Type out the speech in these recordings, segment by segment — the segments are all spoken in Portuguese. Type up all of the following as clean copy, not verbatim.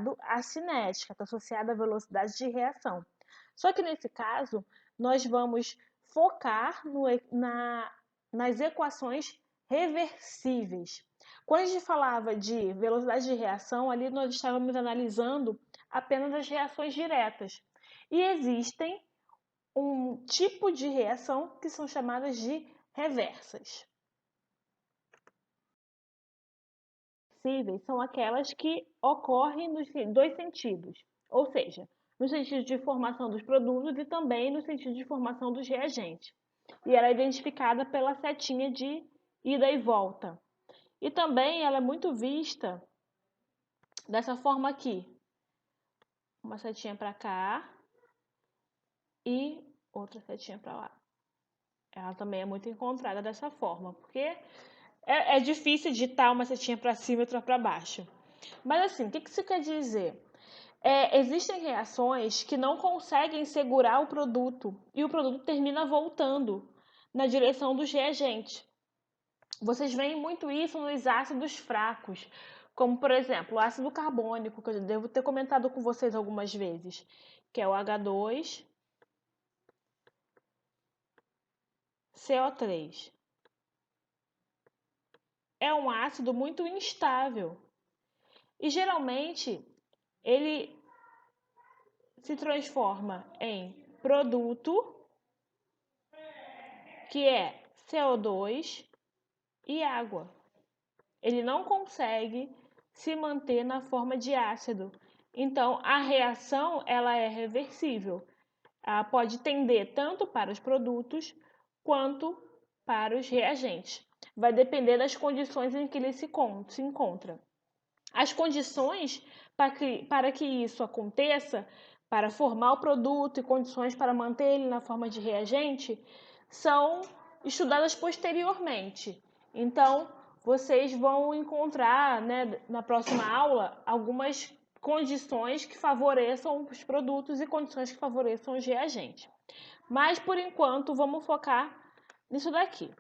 associado à cinética, está associado à velocidade de reação. Só que nesse caso, nós vamos focar nas equações reversíveis. Quando a gente falava de velocidade de reação, ali nós estávamos analisando apenas as reações diretas. E existem um tipo de reação que são chamadas de reversas. Reversíveis são aquelas que ocorrem nos dois sentidos, ou seja, no sentido de formação dos produtos e também no sentido de formação dos reagentes. E ela é identificada pela setinha de ida e volta. E também ela é muito vista dessa forma aqui. Uma setinha para cá e outra setinha para lá. Ela também é muito encontrada dessa forma, porque é difícil digitar uma setinha para cima e outra para baixo. Mas assim, o que isso quer dizer? Existem reações que não conseguem segurar o produto e o produto termina voltando na direção dos reagentes. Vocês veem muito isso nos ácidos fracos, como por exemplo o ácido carbônico, que eu devo ter comentado com vocês algumas vezes, que é o H2CO3. É um ácido muito instável e geralmente ele se transforma em produto, que é CO2 e água. Ele não consegue se manter na forma de ácido. Então, a reação ela é reversível. Ela pode tender tanto para os produtos quanto para os reagentes. Vai depender das condições em que ele se encontra. As condições para que isso aconteça, para formar o produto e condições para manter ele na forma de reagente, são estudadas posteriormente. Então, vocês vão encontrar, né, na próxima aula algumas condições que favoreçam os produtos e condições que favoreçam os reagentes. Mas, por enquanto, vamos focar nisso daqui.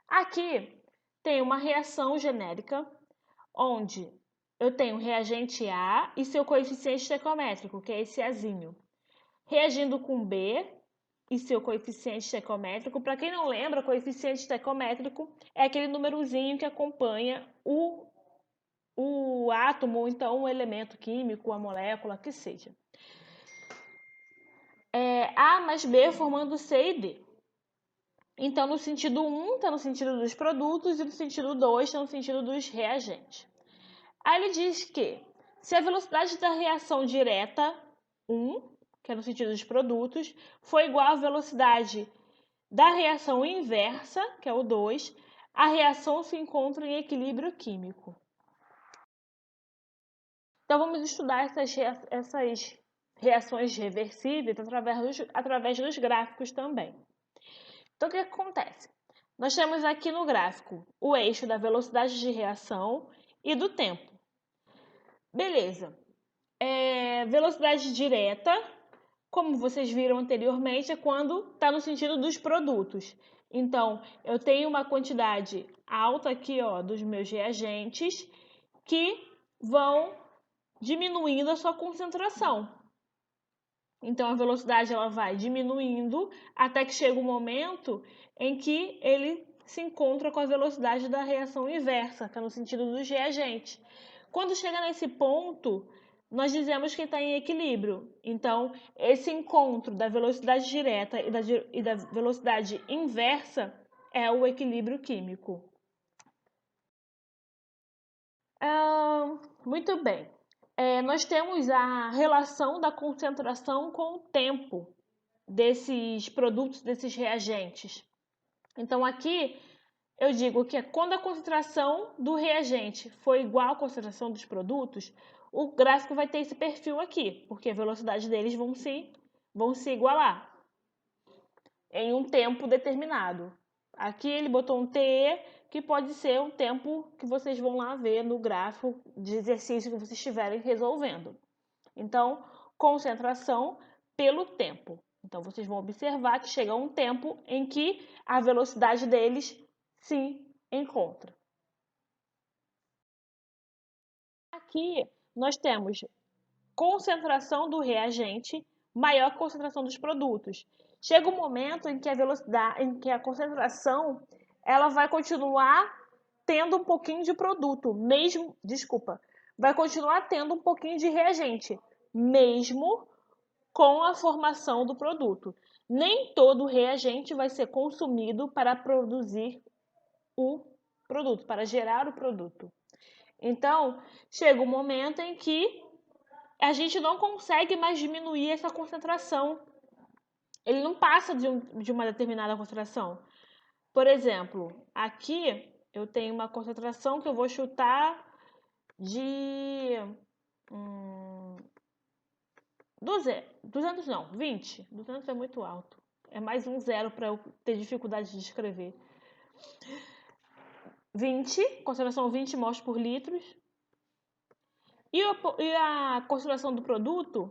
Aqui tem uma reação genérica, onde eu tenho reagente A e seu coeficiente estequiométrico, que é esse Azinho, reagindo com B e seu coeficiente estequiométrico. Para quem não lembra, coeficiente estequiométrico é aquele númerozinho que acompanha o átomo, ou então o elemento químico, a molécula, que seja. A mais B formando C e D. Então, no sentido 1 está no sentido dos produtos e no sentido 2 está no sentido dos reagentes. Aí ele diz que se a velocidade da reação direta 1, que é no sentido dos produtos, for igual à velocidade da reação inversa, que é o 2, a reação se encontra em equilíbrio químico. Então, vamos estudar essas reações reversíveis através dos gráficos também. Então, o que acontece? Nós temos aqui no gráfico o eixo da velocidade de reação e do tempo. Beleza. Velocidade direta, como vocês viram anteriormente, é quando está no sentido dos produtos. Então, eu tenho uma quantidade alta aqui, ó, dos meus reagentes que vão diminuindo a sua concentração. Então, a velocidade ela vai diminuindo até que chega um momento em que ele se encontra com a velocidade da reação inversa, que é no sentido dos reagentes. Quando chega nesse ponto, nós dizemos que está em equilíbrio. Então, esse encontro da velocidade direta e da velocidade inversa é o equilíbrio químico. Muito bem. Nós temos a relação da concentração com o tempo desses produtos, desses reagentes. Então, aqui eu digo que quando a concentração do reagente for igual à concentração dos produtos, o gráfico vai ter esse perfil aqui, porque a velocidade deles vão se igualar em um tempo determinado. Aqui ele botou um TE, que pode ser um tempo que vocês vão lá ver no gráfico de exercício que vocês estiverem resolvendo. Então, concentração pelo tempo. Então, vocês vão observar que chega um tempo em que a velocidade deles se encontra. Aqui nós temos concentração do reagente maior que a concentração dos produtos. Chega um momento em que a velocidade, em que a concentração, ela vai continuar tendo um pouquinho de produto, mesmo, desculpa, vai continuar tendo um pouquinho de reagente, mesmo com a formação do produto. Nem todo reagente vai ser consumido para produzir o produto, para gerar o produto. Então, chega um momento em que a gente não consegue mais diminuir essa concentração. Ele não passa de uma determinada concentração. Por exemplo, aqui eu tenho uma concentração que eu vou chutar de 200 não, 20. 200 é muito alto. É mais um zero para eu ter dificuldade de escrever. 20, concentração 20 mols por litro. E a concentração do produto,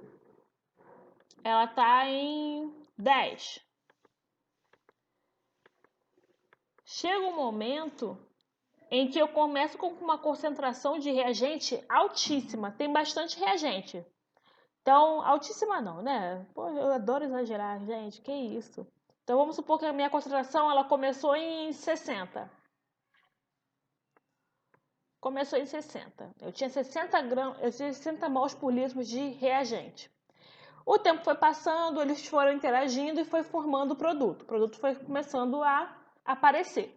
ela está em 10. Chega um momento em que eu começo com uma concentração de reagente altíssima. Tem bastante reagente. Então, altíssima não, né? Pô, eu adoro exagerar, gente. Que isso? Então, vamos supor que a minha concentração ela começou em 60. Começou em 60. Eu tinha 60 mols por litro de reagente. O tempo foi passando, eles foram interagindo e foi formando o produto. O produto foi começando a aparecer.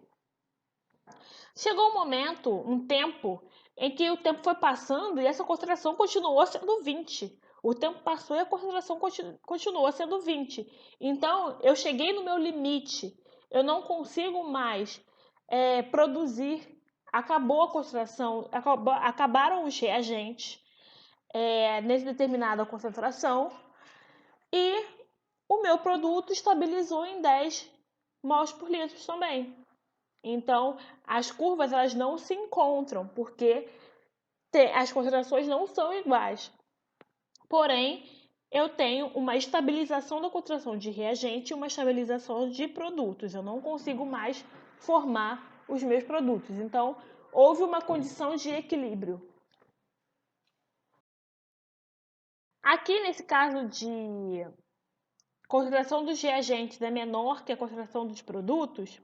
Chegou um momento, um tempo, em que o tempo foi passando e essa concentração continuou sendo 20. O tempo passou e a concentração continuou sendo 20. Então, eu cheguei no meu limite. Eu não consigo mais produzir. Acabou a concentração, acabaram os reagentes nessa determinada concentração e o meu produto estabilizou em 10 mols por litro também. Então, as curvas elas não se encontram, porque as concentrações não são iguais. Porém, eu tenho uma estabilização da concentração de reagente e uma estabilização de produtos. Eu não consigo mais formar os meus produtos. Então, houve uma condição de equilíbrio. Aqui, nesse caso de concentração dos reagentes é menor que a concentração dos produtos,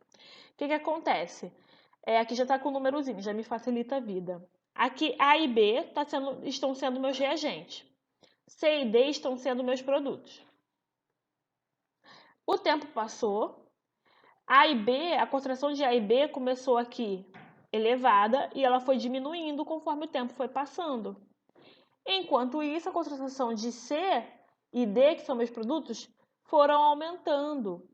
o que acontece? Aqui já está com o númerozinho, já me facilita a vida. Aqui A e B estão sendo meus reagentes. C e D estão sendo meus produtos. O tempo passou. A e B, a concentração de A e B começou aqui elevada e ela foi diminuindo conforme o tempo foi passando. Enquanto isso, a concentração de C e D, que são meus produtos, foram aumentando.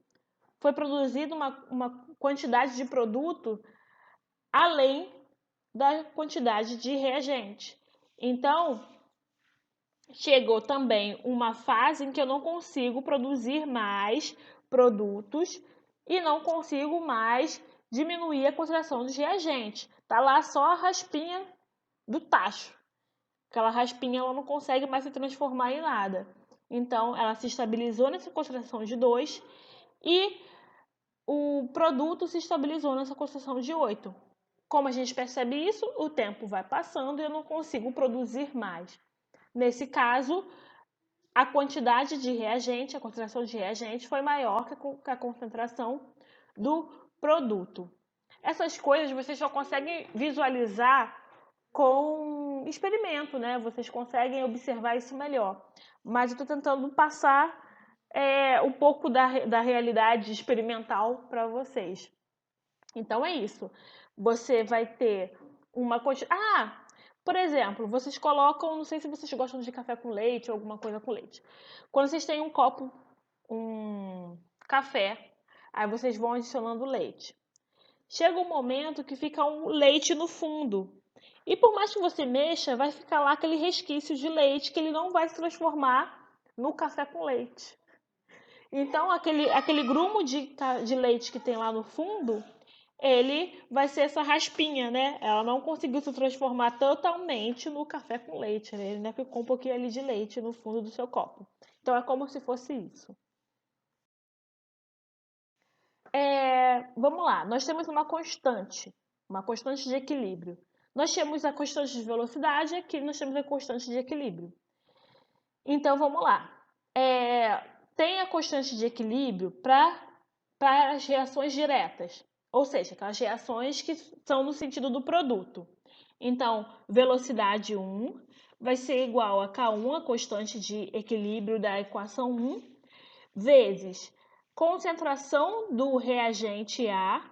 Foi produzida uma quantidade de produto além da quantidade de reagente. Então, chegou também uma fase em que eu não consigo produzir mais produtos e não consigo mais diminuir a concentração dos reagentes. Tá lá só a raspinha do tacho. Aquela raspinha ela não consegue mais se transformar em nada. Então, ela se estabilizou nessa concentração de 2 e o produto se estabilizou nessa concentração de 8. Como a gente percebe isso, o tempo vai passando e eu não consigo produzir mais. Nesse caso, a quantidade de reagente, a concentração de reagente foi maior que a concentração do produto. Essas coisas vocês só conseguem visualizar com experimento, né? Vocês conseguem observar isso melhor. Mas eu estou tentando passar um pouco da realidade experimental para vocês. Então é isso. Você vai ter uma quantidade. Por exemplo, vocês colocam, não sei se vocês gostam de café com leite ou alguma coisa com leite. Quando vocês têm um copo, um café, aí vocês vão adicionando leite. Chega um momento que fica um leite no fundo. E por mais que você mexa, vai ficar lá aquele resquício de leite que ele não vai se transformar no café com leite. Então, aquele grumo de leite que tem lá no fundo, ele vai ser essa raspinha, né? Ela não conseguiu se transformar totalmente no café com leite, né? Ele ainda ficou um pouquinho ali de leite no fundo do seu copo. Então, é como se fosse isso. Vamos lá, nós temos uma constante de equilíbrio. Nós temos a constante de velocidade, aqui nós temos a constante de equilíbrio. Então, vamos lá. Tem a constante de equilíbrio para as reações diretas, ou seja, aquelas reações que são no sentido do produto. Então, velocidade 1 vai ser igual a K1, a constante de equilíbrio da equação 1, vezes concentração do reagente A,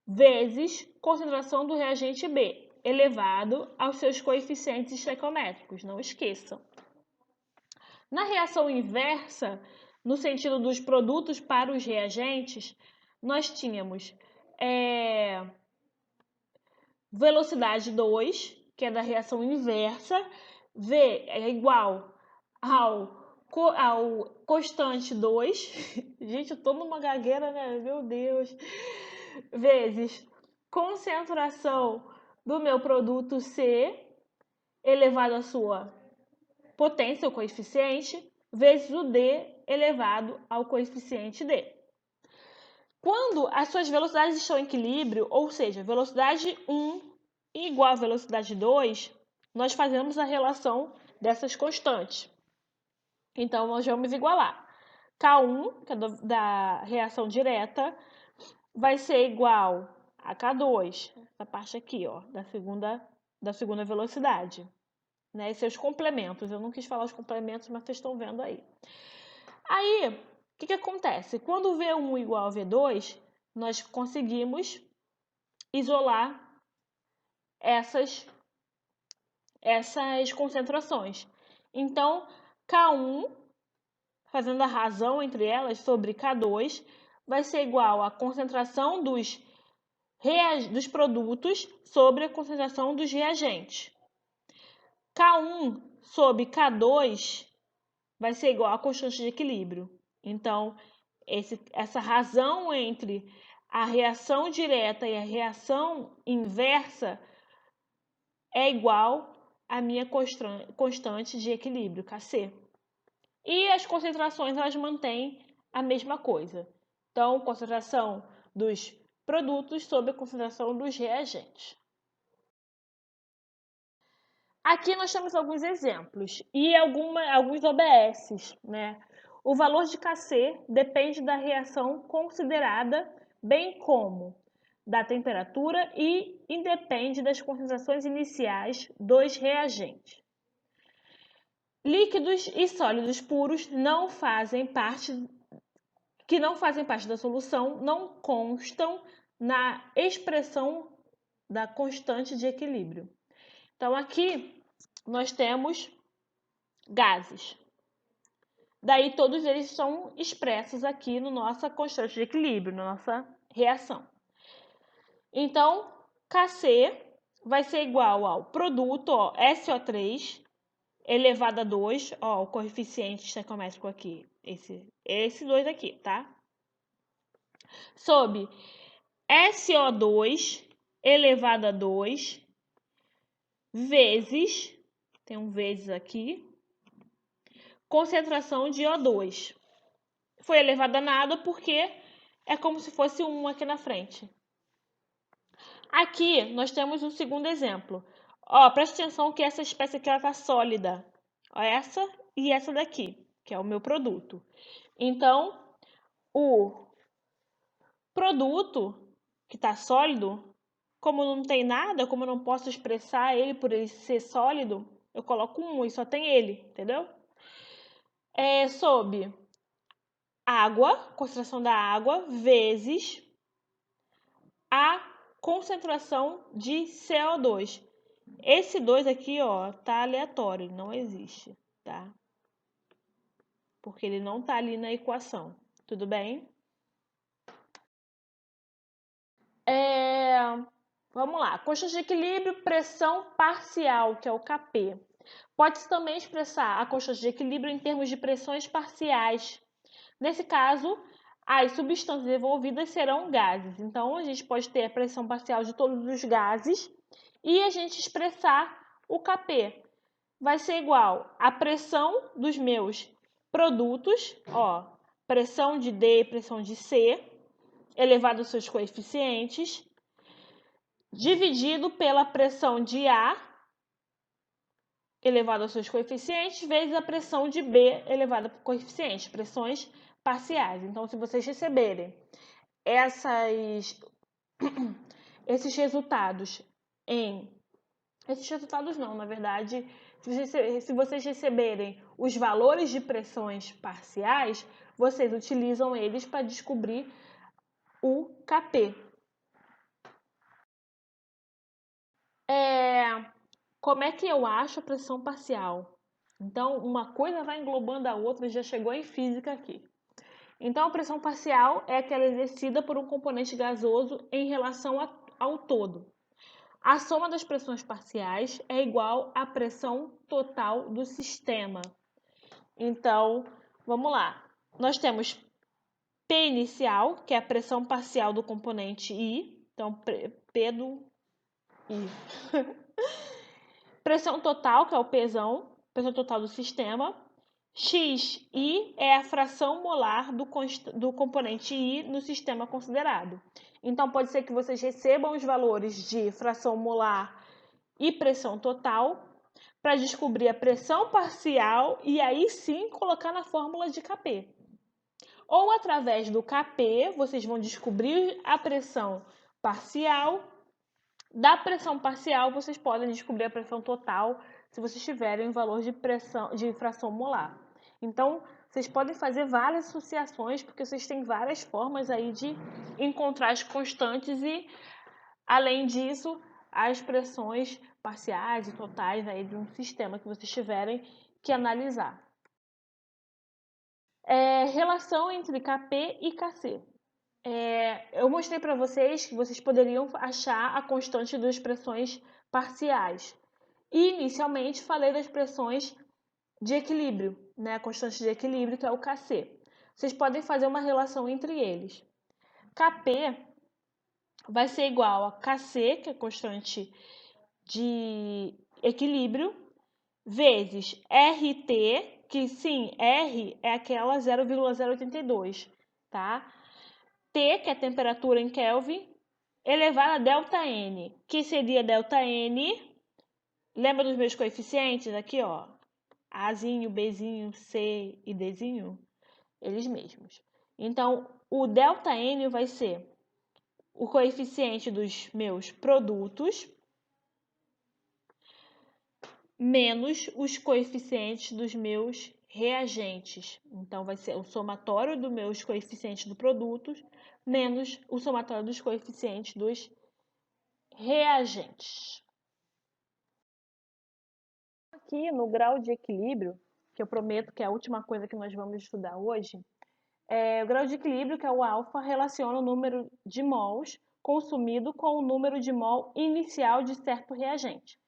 vezes concentração do reagente B, elevado aos seus coeficientes estequiométricos, não esqueçam. Na reação inversa, no sentido dos produtos para os reagentes, nós tínhamos velocidade 2, que é da reação inversa, V é igual ao constante 2, gente, eu tô numa gagueira, né? Meu Deus, vezes concentração do meu produto C, elevado à sua potência, o coeficiente, vezes o D elevado ao coeficiente D. Quando as suas velocidades estão em equilíbrio, ou seja, velocidade 1 igual a velocidade 2, nós fazemos a relação dessas constantes. Então, nós vamos igualar. K1, que é da reação direta, vai ser igual a K2, essa parte aqui, ó, da segunda velocidade. Né, e seus complementos. Eu não quis falar os complementos, mas vocês estão vendo aí. Aí, o que acontece? Quando V1 igual a V2, nós conseguimos isolar essas concentrações. Então, K1, fazendo a razão entre elas sobre K2, vai ser igual à concentração dos produtos sobre a concentração dos reagentes. K1 sobre K2 vai ser igual à constante de equilíbrio. Então, essa razão entre a reação direta e a reação inversa é igual à minha constante de equilíbrio, Kc. E as concentrações, elas mantêm a mesma coisa. Então, concentração dos produtos sobre a concentração dos reagentes. Aqui nós temos alguns exemplos e alguns OBSs, né? O valor de Kc depende da reação considerada, bem como da temperatura e independe das concentrações iniciais dos reagentes. Líquidos e sólidos puros que não fazem parte da solução não constam na expressão da constante de equilíbrio. Então, aqui nós temos gases. Daí, todos eles são expressos aqui na nossa constante de equilíbrio, na nossa reação. Então, Kc vai ser igual ao produto, ó, SO3, elevado a 2, ó, o coeficiente estequiométrico aqui, esse 2 aqui, tá? Sob SO2 elevado a 2 vezes, tem um vezes aqui, concentração de O2. Foi elevado a nada porque é como se fosse 1 aqui na frente. Aqui nós temos um segundo exemplo. Ó, presta atenção que essa espécie aqui está sólida. Ó, essa e essa daqui, que é o meu produto. Então, o produto que está sólido, como não tem nada, como eu não posso expressar ele por ele ser sólido, eu coloco 1 e só tem ele, entendeu? Sob água, concentração da água, vezes a concentração de CO2. Esse 2 aqui, ó, tá aleatório, ele não existe, tá? Porque ele não tá ali na equação, tudo bem? Vamos lá, constante de equilíbrio, pressão parcial, que é o Kp. Pode-se também expressar a constante de equilíbrio em termos de pressões parciais. Nesse caso, as substâncias envolvidas serão gases. Então, a gente pode ter a pressão parcial de todos os gases e a gente expressar o Kp. Vai ser igual à pressão dos meus produtos, ó, pressão de D e pressão de C, elevado aos seus coeficientes, dividido pela pressão de A elevado aos seus coeficientes, vezes a pressão de B elevada por coeficientes, pressões parciais. Então, se vocês receberem esses resultados esses resultados não, na verdade, se vocês receberem os valores de pressões parciais, vocês utilizam eles para descobrir o Kp. Como é que eu acho a pressão parcial? Então, uma coisa vai englobando a outra, já chegou em física aqui. Então, a pressão parcial é aquela exercida por um componente gasoso em relação ao todo. A soma das pressões parciais é igual à pressão total do sistema. Então, vamos lá. Nós temos P inicial, que é a pressão parcial do componente I. Então, P do I. Pressão total, que é o Pzão, pressão total do sistema. Xi é a fração molar do componente I no sistema considerado. Então, pode ser que vocês recebam os valores de fração molar e pressão total para descobrir a pressão parcial e aí sim colocar na fórmula de Kp. Ou através do Kp, vocês vão descobrir a pressão parcial. Da pressão parcial, vocês podem descobrir a pressão total se vocês tiverem o valor de fração molar. Então, vocês podem fazer várias associações, porque vocês têm várias formas aí de encontrar as constantes e, além disso, as pressões parciais e totais aí de um sistema que vocês tiverem que analisar. Relação entre Kp e Kc. Eu mostrei para vocês que vocês poderiam achar a constante das pressões parciais. E, inicialmente, falei das pressões de equilíbrio, né? A constante de equilíbrio, que é o Kc. Vocês podem fazer uma relação entre eles. Kp vai ser igual a Kc, que é a constante de equilíbrio, vezes RT, que sim, R é aquela 0,082, tá? T, que é a temperatura em Kelvin, elevado a ΔN, que seria ΔN. Lembra dos meus coeficientes aqui, ó? Azinho, Bzinho, C e Dzinho? Eles mesmos. Então, o ΔN vai ser o coeficiente dos meus produtos menos os coeficientes dos meus reagentes. Então, vai ser o somatório dos meus coeficientes do produto menos o somatório dos coeficientes dos reagentes. Aqui no grau de equilíbrio, que eu prometo que é a última coisa que nós vamos estudar hoje, o grau de equilíbrio, que é o alfa, relaciona o número de mols consumido com o número de mol inicial de certo reagente,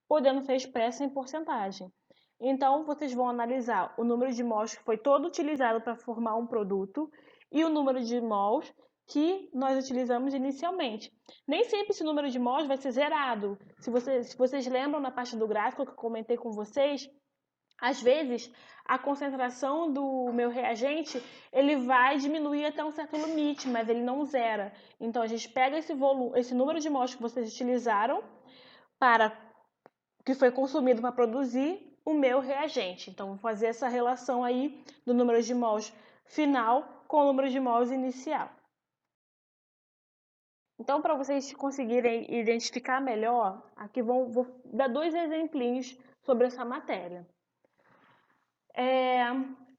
podendo ser expresso em porcentagem. Então, vocês vão analisar o número de mols que foi todo utilizado para formar um produto e o número de mols que nós utilizamos inicialmente. Nem sempre esse número de mols vai ser zerado. Se vocês lembram na parte do gráfico que eu comentei com vocês, às vezes a concentração do meu reagente ele vai diminuir até um certo limite, mas ele não zera. Então, a gente pega esse número de mols que vocês utilizaram que foi consumido para produzir o meu reagente. Então, vou fazer essa relação aí do número de mols final com o número de mols inicial. Então, para vocês conseguirem identificar melhor, aqui vou dar 2 exemplinhos sobre essa matéria.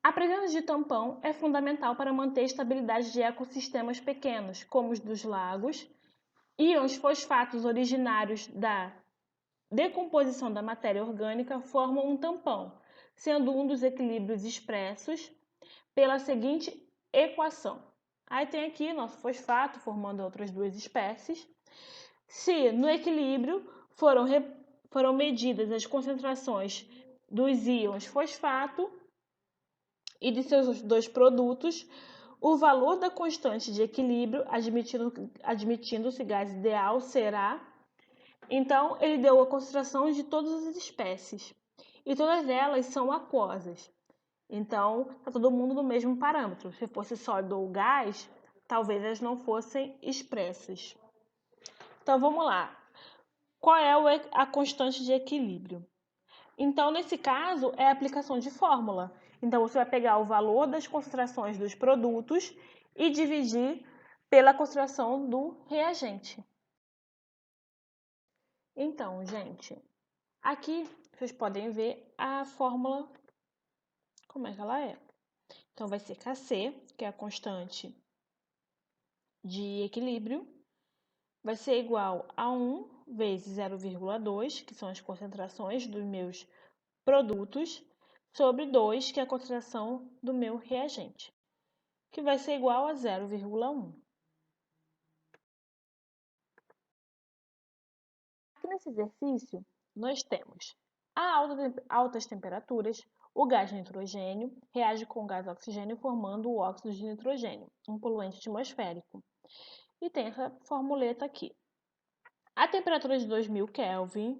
A presença de tampão é fundamental para manter a estabilidade de ecossistemas pequenos, como os dos lagos. Íons fosfatos originários da decomposição da matéria orgânica formam um tampão, sendo um dos equilíbrios expressos pela seguinte equação. Aí tem aqui nosso fosfato formando outras 2 espécies. Se no equilíbrio foram medidas as concentrações dos íons fosfato e de seus 2 produtos, o valor da constante de equilíbrio, admitindo-se gás ideal, será... Então, ele deu a concentração de todas as espécies. E todas elas são aquosas. Então, está todo mundo no mesmo parâmetro. Se fosse sólido ou gás, talvez elas não fossem expressas. Então, vamos lá. qual é a constante de equilíbrio. Então, nesse caso, é a aplicação de fórmula. Então, você vai pegar o valor das concentrações dos produtos e dividir pela concentração do reagente. Então, gente, aqui vocês podem ver a fórmula, como é que ela é. Então, vai ser Kc, que é a constante de equilíbrio, vai ser igual a 1 vezes 0,2, que são as concentrações dos meus produtos, sobre 2, que é a concentração do meu reagente, que vai ser igual a 0,1. Aqui nesse exercício, nós temos a altas temperaturas, o gás nitrogênio reage com o gás oxigênio formando o óxido de nitrogênio, um poluente atmosférico. E tem essa formuleta aqui. A temperatura de 2000 Kelvin,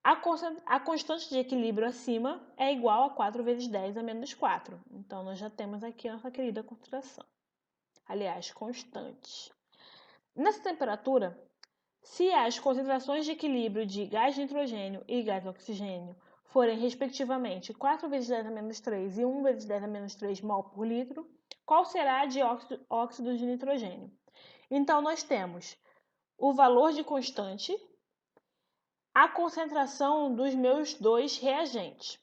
a constante de equilíbrio acima é igual a 4 vezes 10 a menos 4. Então, nós já temos aqui a nossa querida concentração. Aliás, constante. Nessa temperatura, se as concentrações de equilíbrio de gás nitrogênio e gás oxigênio forem, respectivamente, 4 vezes 10 a menos 3 e 1 vezes 10 a menos 3 mol por litro, qual será a de óxido de nitrogênio? Então, nós temos o valor de constante, a concentração dos meus dois reagentes.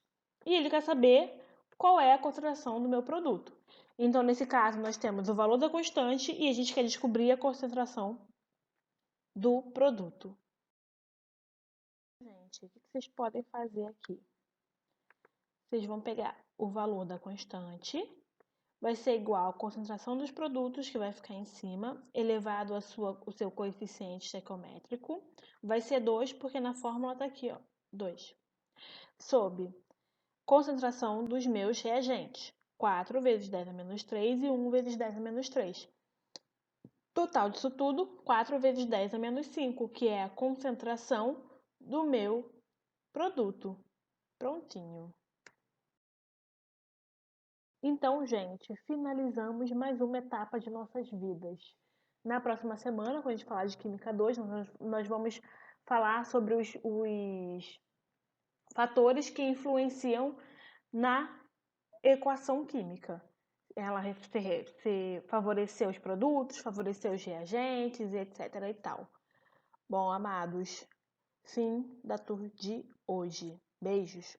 E ele quer saber qual é a concentração do meu produto. Então, nesse caso, nós temos o valor da constante e a gente quer descobrir a concentração do produto. Gente, o que vocês podem fazer aqui? Vocês vão pegar o valor da constante, vai ser igual à concentração dos produtos, que vai ficar em cima, elevado o seu coeficiente estequiométrico, vai ser 2, porque na fórmula está aqui, ó, 2. Sob concentração dos meus reagentes, 4 vezes 10 a menos 3 e 1 vezes 10 a menos 3. Total disso tudo, 4 vezes 10 a menos 5, que é a concentração do meu produto. Prontinho. Então, gente, finalizamos mais uma etapa de nossas vidas. Na próxima semana, quando a gente falar de Química 2, nós vamos falar sobre os fatores que influenciam na equação química. Ela se favorecer os produtos, favorecer os reagentes, etc. e tal. Bom, amados, fim da tour de hoje. Beijos!